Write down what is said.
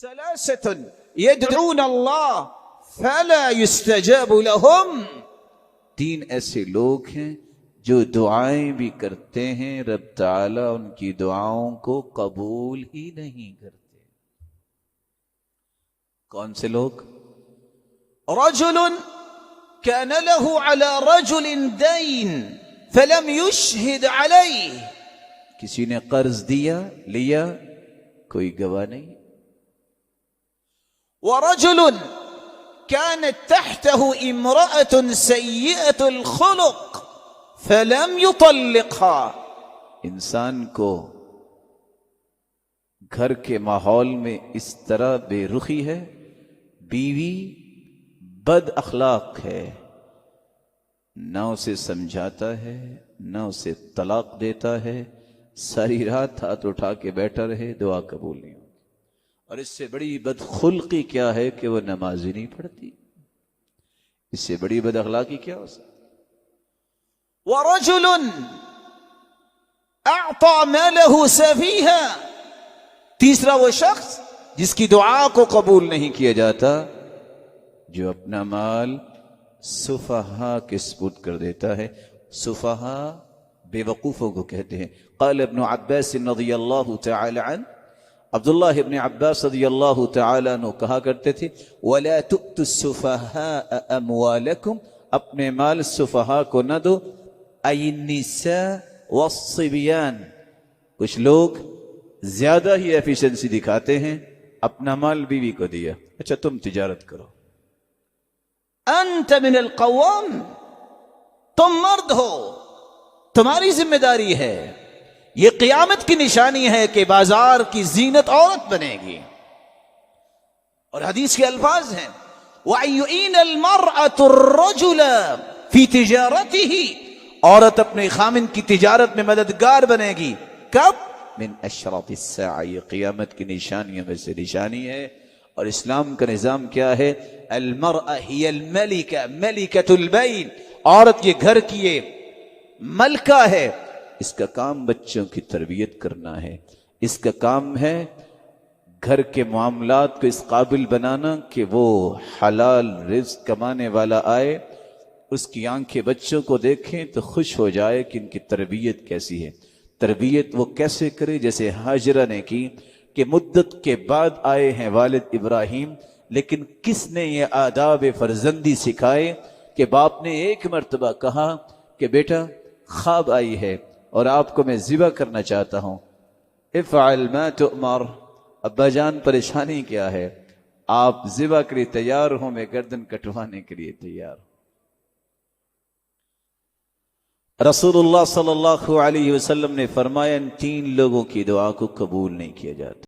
ثلاثة يدعون الله فلا يستجاب لهم. تین ایسے لوگ ہیں جو دعائیں بھی کرتے ہیں، رب تعالیٰ ان کی دعاؤں کو قبول ہی نہیں کرتے. کون سے لوگ؟ رجل كان له على رجل دين فلم يشهد عليه. کسی نے قرض لیا کوئی گواہ نہیں. ورجل كانت تحته امرأة سيئة الخلق فلم يطلقها. انسان کو گھر کے ماحول میں اس طرح بے رخی ہے، بیوی بد اخلاق ہے، نہ اسے سمجھاتا ہے نہ اسے طلاق دیتا ہے، ساری رات ہاتھ اٹھا کے بیٹھا رہے، دعا قبول نہیں ہوگی. اور اس سے بڑی بدخلقی کیا ہے کہ وہ نماز ہی نہیں پڑھتی. اس سے بڑی بد اخلاقی کیا ہو سکتی؟ وَرَجُلٌ أَعْطَى مَالَهُ سَفِيهًا. تیسرا وہ شخص جس کی دعا کو قبول نہیں کیا جاتا، جو اپنا مال سفہا کے سپرد کر دیتا ہے. سفہا بے وقوفوں کو کہتے ہیں. قال ابن عباس رضی اللہ تعالی عنہ، عبداللہ ابن عباس رضی اللہ تعالی عنہ کہا کرتے تھے، وَلَا تُؤْتُوا السُّفَهَاءَ أَمْوَالَكُمْ. اپنے مال سفہا کو نہ دو. أَيِ النِّسَاء وَالصِّبْيَانِ. کچھ لوگ زیادہ ہی ایفیشنسی دکھاتے ہیں، اپنا مال بیوی کو دیا، اچھا تم تجارت کرو. انت من القوام، تم مرد ہو، تمہاری ذمہ داری ہے. یہ قیامت کی نشانی ہے کہ بازار کی زینت عورت بنے گی. اور حدیث کے الفاظ ہیں وَأَيُّئِينَ الْمَرْأَةُ الرَّجُلَ فِي تِجَارَتِهِ. عورت اپنے خامن کی تجارت میں مددگار بنے گی. کب؟ من اشراط الساعہ. یہ قیامت کی نشانیوں میں سے نشانی ہے. اور اسلام کا نظام کیا ہے؟ المرأة ہی الملکہ، ملکۃ البین. عورت یہ گھر کی یہ ملکہ ہے. اس کا کام بچوں کی تربیت کرنا ہے. اس کا کام ہے گھر کے معاملات کو اس قابل بنانا کہ وہ حلال رزق کمانے والا آئے، اس کی آنکھیں بچوں کو دیکھیں تو خوش ہو جائے کہ ان کی تربیت کیسی ہے. تربیت وہ کیسے کرے جیسے ہاجرہ نے کی کہ مدت کے بعد آئے ہیں والد ابراہیم، لیکن کس نے یہ آداب فرزندی سکھائے کہ باپ نے ایک مرتبہ کہا کہ بیٹا خواب آئی ہے اور آپ کو میں ذبح کرنا چاہتا ہوں، افعل ما تؤمر. ابا جان پریشانی کیا ہے؟ آپ ذبح کے لیے تیار ہوں، میں گردن کٹوانے کے لیے تیار ہوں. رسول اللہ صلی اللہ علیہ وسلم نے فرمایا ان تین لوگوں کی دعا کو قبول نہیں کیا جاتا.